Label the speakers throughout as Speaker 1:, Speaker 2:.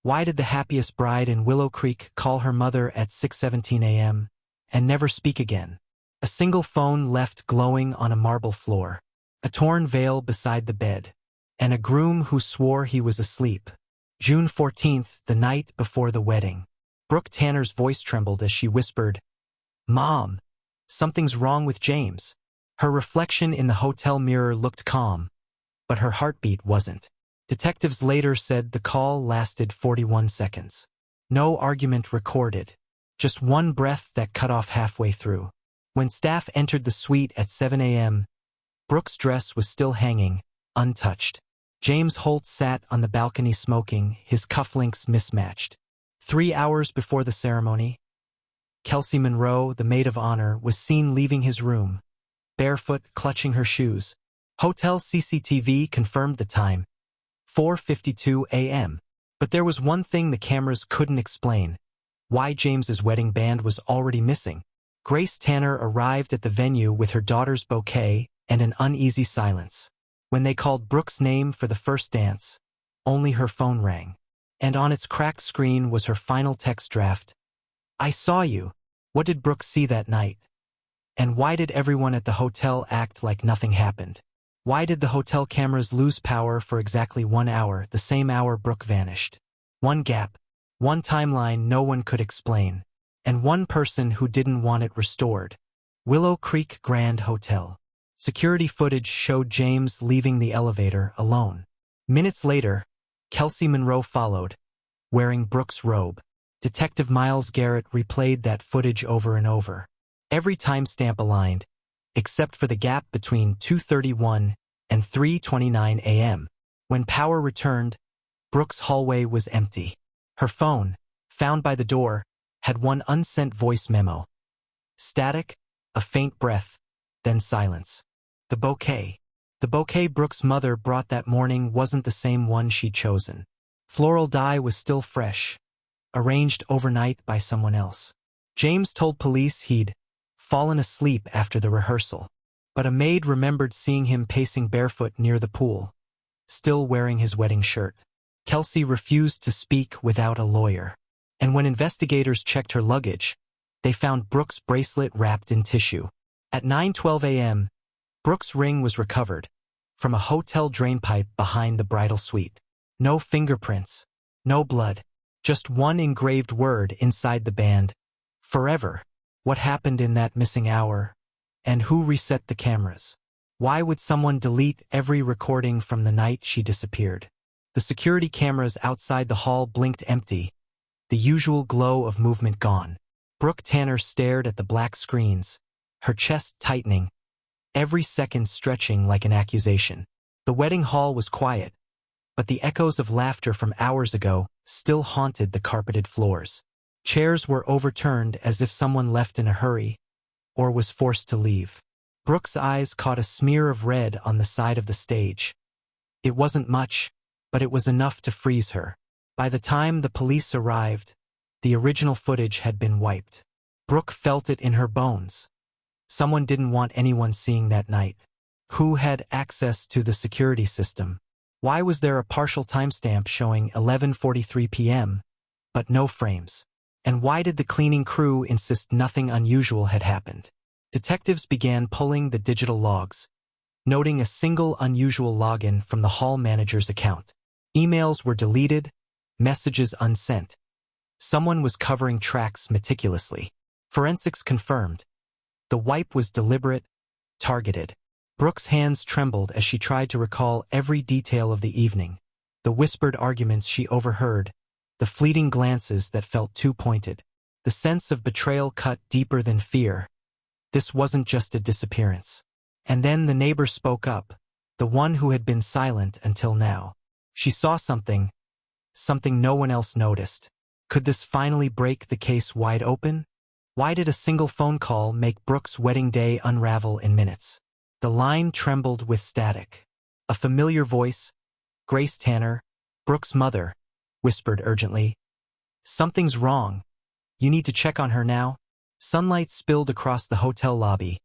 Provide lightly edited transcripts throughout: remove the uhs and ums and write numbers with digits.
Speaker 1: Why did the happiest bride in Willow Creek call her mother at 6:17 a.m. and never speak again? A single phone left glowing on a marble floor, a torn veil beside the bed, and a groom who swore he was asleep. June 14th, the night before the wedding. Brooke Tanner's voice trembled as she whispered, "Mom, something's wrong with James." Her reflection in the hotel mirror looked calm, but her heartbeat wasn't. Detectives later said the call lasted 41 seconds. No argument recorded, just one breath that cut off halfway through. When staff entered the suite at 7 a.m., Brooke's dress was still hanging, untouched. James Holt sat on the balcony smoking, his cufflinks mismatched. 3 hours before the ceremony, Kelsey Monroe, the maid of honor, was seen leaving his room, barefoot, clutching her shoes. Hotel CCTV confirmed the time, 4:52 a.m. But there was one thing the cameras couldn't explain: why James's wedding band was already missing. Grace Tanner arrived at the venue with her daughter's bouquet and an uneasy silence. When they called Brooke's name for the first dance, only her phone rang. And on its cracked screen was her final text draft. "I saw you." What did Brooke see that night? And why did everyone at the hotel act like nothing happened? Why did the hotel cameras lose power for exactly 1 hour, the same hour Brooke vanished? One gap, one timeline no one could explain, and one person who didn't want it restored. Willow Creek Grand Hotel. Security footage showed James leaving the elevator alone. Minutes later, Kelsey Monroe followed, wearing Brooke's robe. Detective Miles Garrett replayed that footage over and over. Every timestamp aligned, except for the gap between 2:31 and 3:29 a.m. When power returned, Brooke's hallway was empty. Her phone, found by the door, had one unsent voice memo. Static, a faint breath, then silence. The bouquet. The bouquet Brooke's mother brought that morning wasn't the same one she'd chosen. Floral dye was still fresh, arranged overnight by someone else. James told police he'd fallen asleep after the rehearsal, but a maid remembered seeing him pacing barefoot near the pool, still wearing his wedding shirt. Kelsey refused to speak without a lawyer, and when investigators checked her luggage, they found Brooke's bracelet wrapped in tissue. At 9:12 a.m., Brooke's ring was recovered from a hotel drainpipe behind the bridal suite. No fingerprints, no blood, just one engraved word inside the band: forever. What happened in that missing hour? And who reset the cameras? Why would someone delete every recording from the night she disappeared? The security cameras outside the hall blinked empty, the usual glow of movement gone. Brooke Tanner stared at the black screens, her chest tightening, every second stretching like an accusation. The wedding hall was quiet, but the echoes of laughter from hours ago still haunted the carpeted floors. Chairs were overturned as if someone left in a hurry, or was forced to leave. Brooke's eyes caught a smear of red on the side of the stage. It wasn't much, but it was enough to freeze her. By the time the police arrived, the original footage had been wiped. Brooke felt it in her bones. Someone didn't want anyone seeing that night. Who had access to the security system? Why was there a partial timestamp showing 11:43 p.m., but no frames? And why did the cleaning crew insist nothing unusual had happened? Detectives began pulling the digital logs, noting a single unusual login from the hall manager's account. Emails were deleted, messages unsent. Someone was covering tracks meticulously. Forensics confirmed. The wipe was deliberate, targeted. Brooke's hands trembled as she tried to recall every detail of the evening. The whispered arguments she overheard, the fleeting glances that felt too pointed. The sense of betrayal cut deeper than fear. This wasn't just a disappearance. And then the neighbor spoke up, the one who had been silent until now. She saw something no one else noticed. Could this finally break the case wide open? Why did a single phone call make Brooke's wedding day unravel in minutes? The line trembled with static. A familiar voice, Grace Tanner, Brooke's mother, whispered urgently, "Something's wrong. You need to check on her now." Sunlight spilled across the hotel lobby,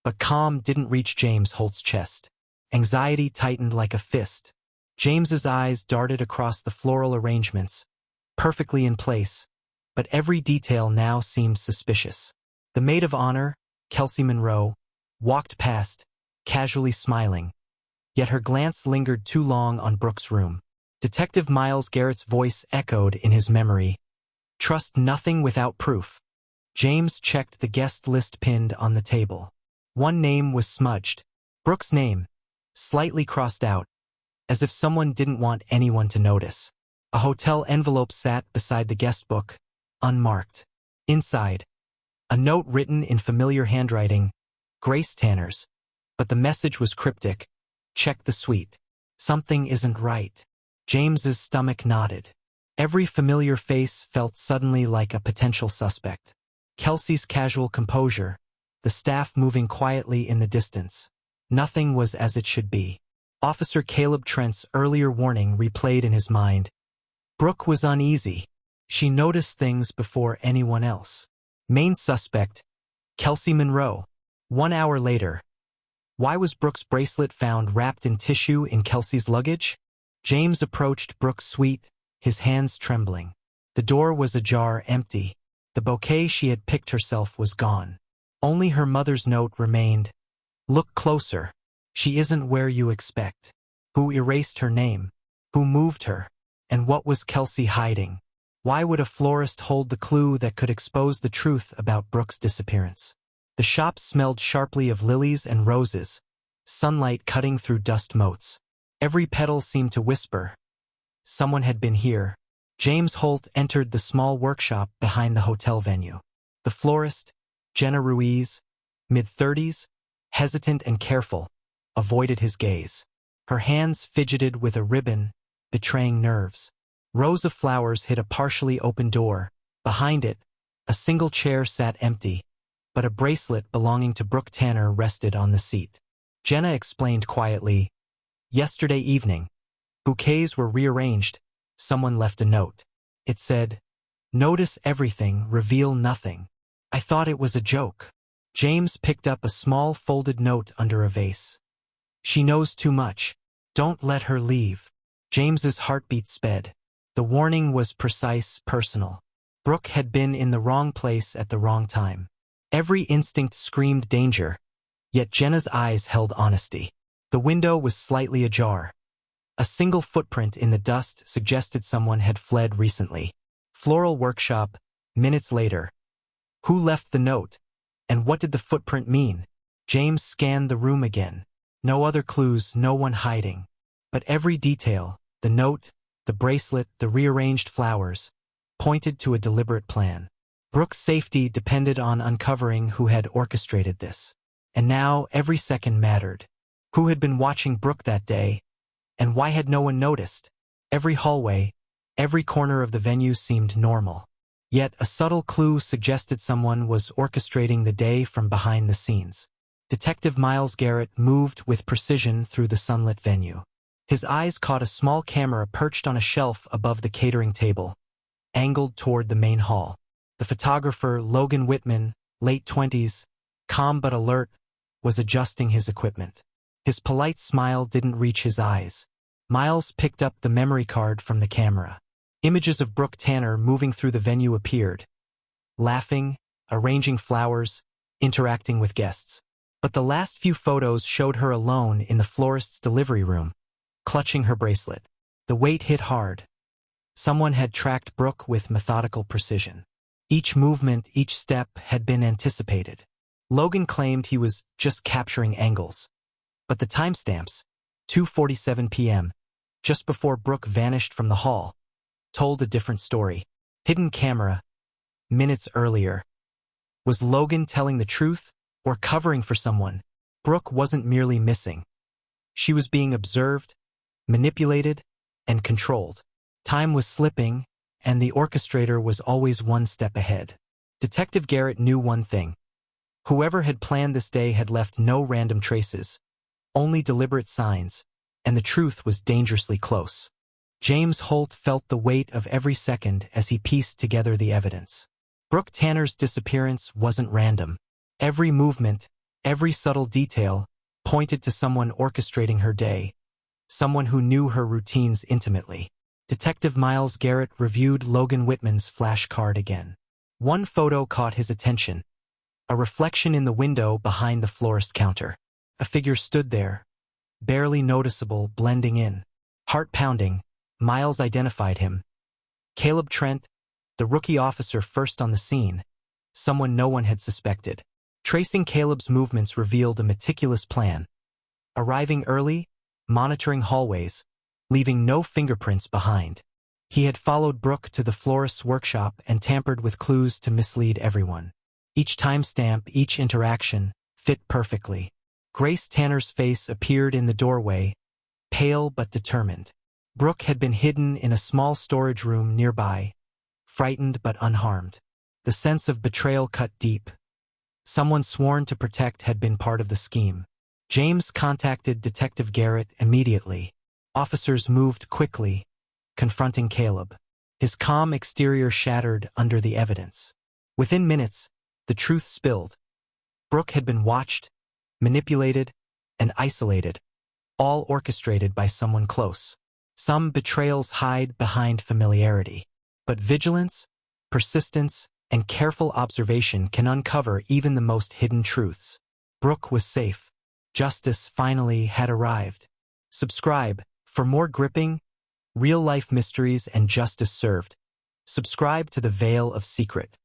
Speaker 1: but calm didn't reach James Holt's chest. Anxiety tightened like a fist. James's eyes darted across the floral arrangements, perfectly in place, but every detail now seemed suspicious. The maid of honor, Kelsey Monroe, walked past, casually smiling, yet her glance lingered too long on Brooke's room. Detective Miles Garrett's voice echoed in his memory. Trust nothing without proof. James checked the guest list pinned on the table. One name was smudged. Brooke's name, slightly crossed out, as if someone didn't want anyone to notice. A hotel envelope sat beside the guest book, unmarked. Inside, a note written in familiar handwriting, Grace Tanner's, but the message was cryptic. Check the suite. Something isn't right. James's stomach knotted. Every familiar face felt suddenly like a potential suspect. Kelsey's casual composure, the staff moving quietly in the distance. Nothing was as it should be. Officer Caleb Trent's earlier warning replayed in his mind. Brooke was uneasy. She noticed things before anyone else. Main suspect, Kelsey Monroe. 1 hour later. Why was Brooke's bracelet found wrapped in tissue in Kelsey's luggage? James approached Brooke's suite, his hands trembling. The door was ajar, empty. The bouquet she had picked herself was gone. Only her mother's note remained. Look closer. She isn't where you expect. Who erased her name? Who moved her? And what was Kelsey hiding? Why would a florist hold the clue that could expose the truth about Brooke's disappearance? The shop smelled sharply of lilies and roses, sunlight cutting through dust motes. Every petal seemed to whisper. Someone had been here. James Holt entered the small workshop behind the hotel venue. The florist, Jenna Ruiz, mid-30s, hesitant and careful, avoided his gaze. Her hands fidgeted with a ribbon, betraying nerves. Rows of flowers hid a partially open door. Behind it, a single chair sat empty, but a bracelet belonging to Brooke Tanner rested on the seat. Jenna explained quietly, yesterday evening, bouquets were rearranged. Someone left a note. It said, notice everything, reveal nothing. I thought it was a joke. James picked up a small folded note under a vase. She knows too much. Don't let her leave. James's heartbeat sped. The warning was precise, personal. Brooke had been in the wrong place at the wrong time. Every instinct screamed danger, yet Jenna's eyes held honesty. The window was slightly ajar. A single footprint in the dust suggested someone had fled recently. Floral workshop, minutes later. Who left the note? And what did the footprint mean? James scanned the room again. No other clues, no one hiding. But every detail, the note, the bracelet, the rearranged flowers, pointed to a deliberate plan. Brooke's safety depended on uncovering who had orchestrated this. And now every second mattered. Who had been watching Brooke that day? And why had no one noticed? Every hallway, every corner of the venue seemed normal. Yet a subtle clue suggested someone was orchestrating the day from behind the scenes. Detective Miles Garrett moved with precision through the sunlit venue. His eyes caught a small camera perched on a shelf above the catering table, angled toward the main hall. The photographer, Logan Whitman, late 20s, calm but alert, was adjusting his equipment. His polite smile didn't reach his eyes. Miles picked up the memory card from the camera. Images of Brooke Tanner moving through the venue appeared, laughing, arranging flowers, interacting with guests. But the last few photos showed her alone in the florist's delivery room, clutching her bracelet. The weight hit hard. Someone had tracked Brooke with methodical precision. Each movement, each step had been anticipated. Logan claimed he was just capturing angles. But the timestamps, 2:47 p.m., just before Brooke vanished from the hall, told a different story. Hidden camera, minutes earlier. Was Logan telling the truth or covering for someone? Brooke wasn't merely missing. She was being observed, manipulated, and controlled. Time was slipping, and the orchestrator was always one step ahead. Detective Garrett knew one thing. Whoever had planned this day had left no random traces, only deliberate signs, and the truth was dangerously close. James Holt felt the weight of every second as he pieced together the evidence. Brooke Tanner's disappearance wasn't random. Every movement, every subtle detail, pointed to someone orchestrating her day, someone who knew her routines intimately. Detective Miles Garrett reviewed Logan Whitman's flashcard again. One photo caught his attention. A reflection in the window behind the florist counter. A figure stood there, barely noticeable, blending in. Heart pounding, Miles identified him. Caleb Trent, the rookie officer first on the scene, someone no one had suspected. Tracing Caleb's movements revealed a meticulous plan. Arriving early, monitoring hallways, leaving no fingerprints behind. He had followed Brooke to the florist's workshop and tampered with clues to mislead everyone. Each timestamp, each interaction, fit perfectly. Grace Tanner's face appeared in the doorway, pale but determined. Brooke had been hidden in a small storage room nearby, frightened but unharmed. The sense of betrayal cut deep. Someone sworn to protect had been part of the scheme. James contacted Detective Garrett immediately. Officers moved quickly, confronting Caleb. His calm exterior shattered under the evidence. Within minutes, the truth spilled. Brooke had been watched, manipulated, and isolated, all orchestrated by someone close. Some betrayals hide behind familiarity, but vigilance, persistence, and careful observation can uncover even the most hidden truths. Brooke was safe. Justice finally had arrived. Subscribe for more gripping, real-life mysteries and justice served. Subscribe to the Veil of Secret.